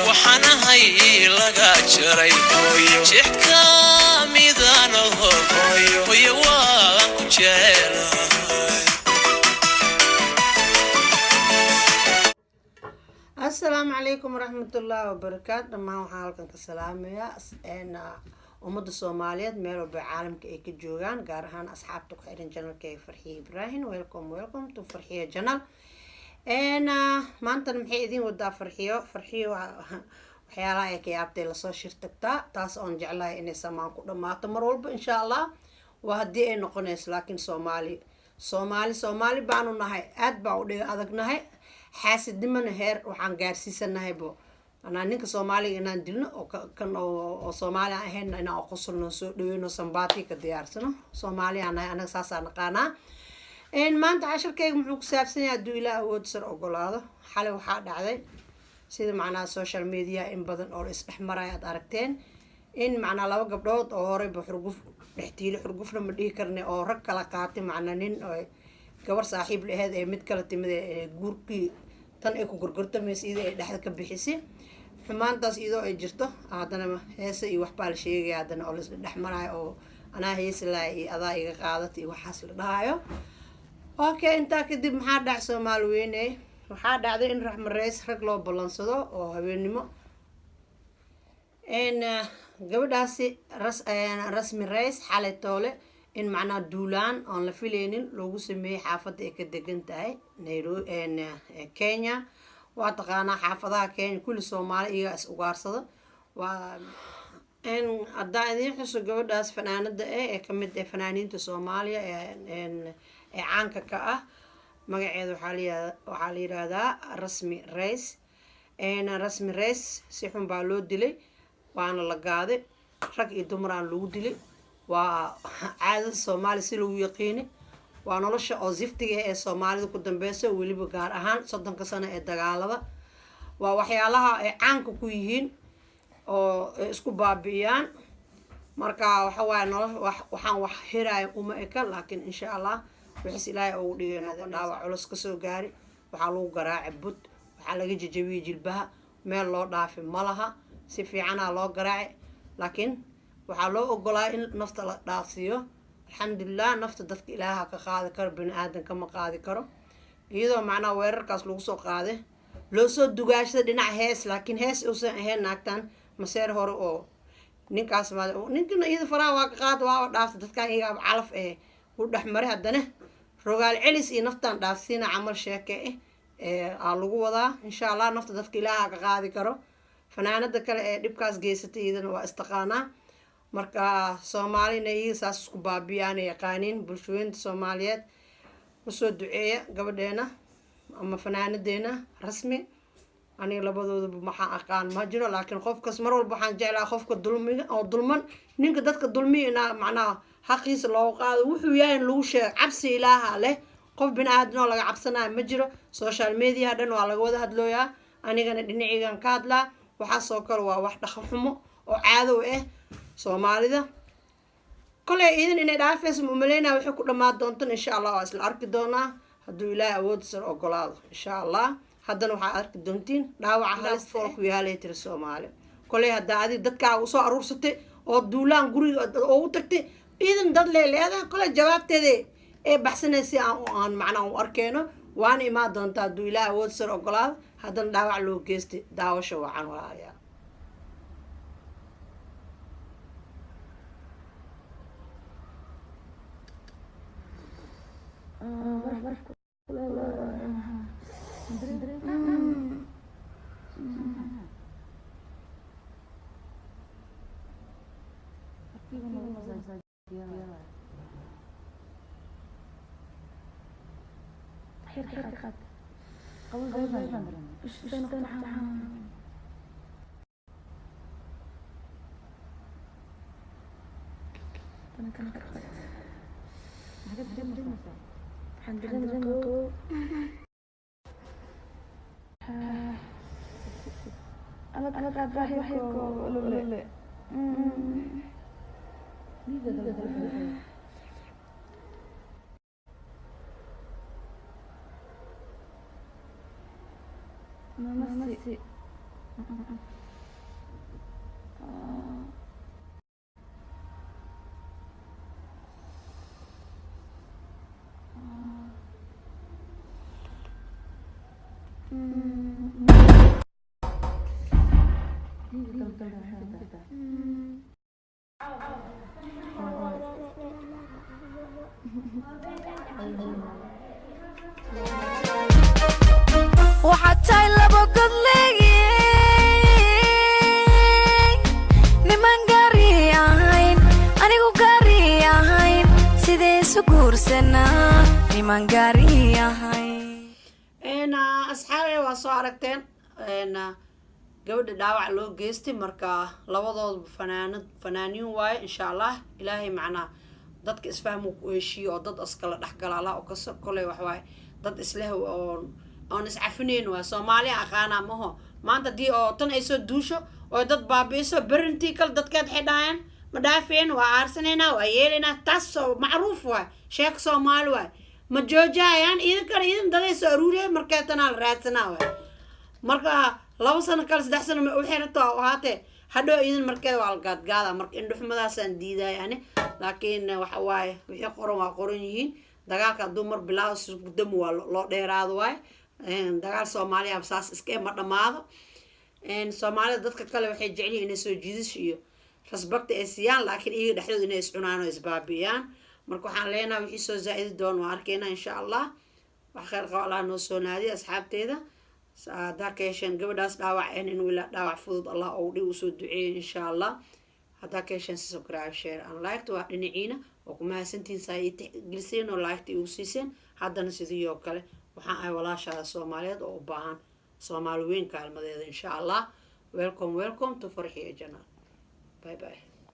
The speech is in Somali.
waxana hay laga jaray jixka midana hooyo waan ku jecelahay السلام عليكم ورحمة الله وبركاته ما هو حالكم كسلام يا أنا أمد الصوماليات ميلو بعالم كي جوجان قارهان أصحابتك حيرين جنال كي فرحي إبراهيم ويلكم تو فرحية جنال أنا ما أنت محيدين ودا فرحيو وحيالا كي أبتي لصو شرتكتا تاس أون جعلها إني سمان كودا ما تمرول إن شاء الله وهدي إنو قنيس لكن صومالي بانو نهاي أدبعو دي أدق نهاي حاسد دمنا هير وحن قارسيسنا هيبو أنا نينك صومالي إن عندنا كان أو صومالي هن أنا أقصر نسوي دوينو سنباتي كديارسنا صومالي أنا ساسا نقانا إن ما أنت عشر كي معك سابسني أدو إلى ودسر أقول هذا حلو وحاد عادي سيد معنا السوشيال ميديا إن بدن أو إحمرايات أركتين إن معنا لو قبضات أو هرب بحرقوف نحتيل حرقوفنا مديه كرني أو رك لقاتي معنا نين أو gabar saaxiib lahayd ee mid kala timid ee guurkii tan ay ku gurgurta meesida ay dhaxda ka bixisay xumaantaas iyadoo ay jirto haddana heesa iyo waxbaa la sheegaya haddana oo la dhex marayo oo anaa heesa laa iyo adaa iga qaadatay iyo waxaas la dhahayo okay intaa kadib maxaa dhac Soomaali weynay waxaa dhacday in Raxma Reis rag loo balansado oo habeenimo gabadhaasi rasmi Reis xalay toole in macna duulaan aan la filaynin loogu sameeyay xaafadda ay ka degan tahay Nairobi Kenya waa taqaanaa xaafadaha Kenya kulli Soomaali iyaga is ugaarsada waa in addaadii xusu gabadhaas fanaanada ee kamid ah fanaaniinta Soomaaliya ee caanka ka ah magaceedu waxaa la yiraahdaa Rasmi Reis Rasmi Reis si xun baa loo dilay waana la gaaday rag iyo dumar aan lagu dilay وعادة الصومالي سلو يقيني ونولش أوزفتي الصومالي كدن بيسو وليب قار أهان صدق كسنة الدجالة ووحيالها عنك كويهين أو اسكو بابيان مركا وحوا نولش وحن وحيرة أمك لكن إن شاء الله بحس إلهي أودي هذا دعوة على سكسو جاري وحلو قراع بود وحلقي جوي جلبها ما الله ضعف ملها سفي عنا الله قراع لكن waxaa loo ogolaa in nafta la dhaafsiyo alxamdulillah nafta dadka ilaaha ka qaadi karo bini aadanka ma qaadi karo iyadoo macnaa weerarkaas lagu soo qaaday loo soo dugaashada dhinac hees laakiin hees uusan ahayn naagtan maseer hore oo ninkaas ninkana iyada faraha waa ka qaada waa dhaafta dadkan iyaga calaf ee u dhexmaray haddana rogaal celis iyo naftan dhaafsiina camal sheeke aa lagu wadaa insha allah nafta dadka ilaaha ka qaadi karo fanaanada kale ee dhibkaas geysatay iyadana waa istaqaanaa marka Soomaalina iyo saas isku baabiyaan yaqaaniin bulshooyinka Soomaaliyeed usoo duceeya gabadheena ama fanaanadeena rasmi aniga labadooda maxaa aqaan ma jiro laakiin qofkas mar walba waxaan jeclaa qofka dulmiga oo dulman ninka dadka dulmiyana macnaa xaqiisa loo qaado wuxuu yahay lagu sheeg cabsi ilaaha leh qof bin aadno laga cabsanaa ma jiro social media dhan waa laga wada hadlooyaa anigana dhinicigan ka hadlaa waxa soo kale waa wax dhaqan xumo oo caado ah Soomaalida kale idin inay dhaafayso umaleena waxay ku dhamaad doontaan insha Allah waa isla arki doonaa haduu Ilaahay awood sar ogolaado insha Allah haddana waxa arki doontiin dhaawaca halis fool ku yaalay tir Soomaali kale hadda adi dadka u soo aruursatay oo duulaan guriga oo u tagtay idin dad leeyahay kale jawaabteeda ee baxsanaysay aan macnaa u arkeeno waana imaa doontaa haduu Ilaahay awood sar ogolaado haddana dhaawac loo geystay daawasho wacan walaalayaal أنا قاعد رايح نمسي waxaad tahay laba god leegiin niman gaari ahayn anigu gaari ahayn sidee isu guursanaa niman gaari ahayn asxaabe waa soo aragteen gabadha dhaawac loo geystay marka labadooda fanaaniin waaye insha allah ilaahay macnaa dadka isfahmu ku heshiiyo oo dad iskala dhexgala allah oo kasoo kolay wax waaye dad isleh oon iscafinayn waa soomaaliya aqaanaa maho maanta haddii oo tan ay soo duusho oo dad baabi'iso berintii kale dadkeed waxay dhahayaan ma dhaafeen waa aarsanaynaa waa yeelaynaa taas macruuf waay sheeko soomaali waay ma joojahayaan idinkana idin daday soo aruuriya markeetanaa la raadsanaa waay marka 2 sano kale 3 sano ma u xirato ahaatee hadhow idin markeeda waa la gaadgaada marka indhuxumadaasaan diidaa yani laakiin waxa waaye wixii qoran waa qoran yihiin dagaalka hadduu mar bilaabo sugdam waa loo dheeraado waaye dagaal soomaaliya saas iska ma dhamaado soomaalida dadka kale waxay jecel yihiin inay soo jiidasho iyo rasbagta ay siiyaan laakiin iyaga dhexdooda inay iscunaan oo isbaabiyaan marka waxaan leenahay wixii soo zaa'idi doon waa arkaynaa insha allah wax khayr qabo allah noo soo naadiya asxaabteeda haddaa ka hesheen gabadhaas dhaawaceen inuu ilaa dhaawac fudud allah ou dhib usoo duceeyo insha allah haddaa ka hesheen subscribe share and like waa dhinaciina oo ku mahadsantihiin saa ii tixgeliseen oo like igu siiseen haddana sidii oo kale waxaan ahay walaashaada soomaaliyeed oo u baahan soomaali weyn kaalmadeeda insha allah welcome to farxiyo janaal bye bye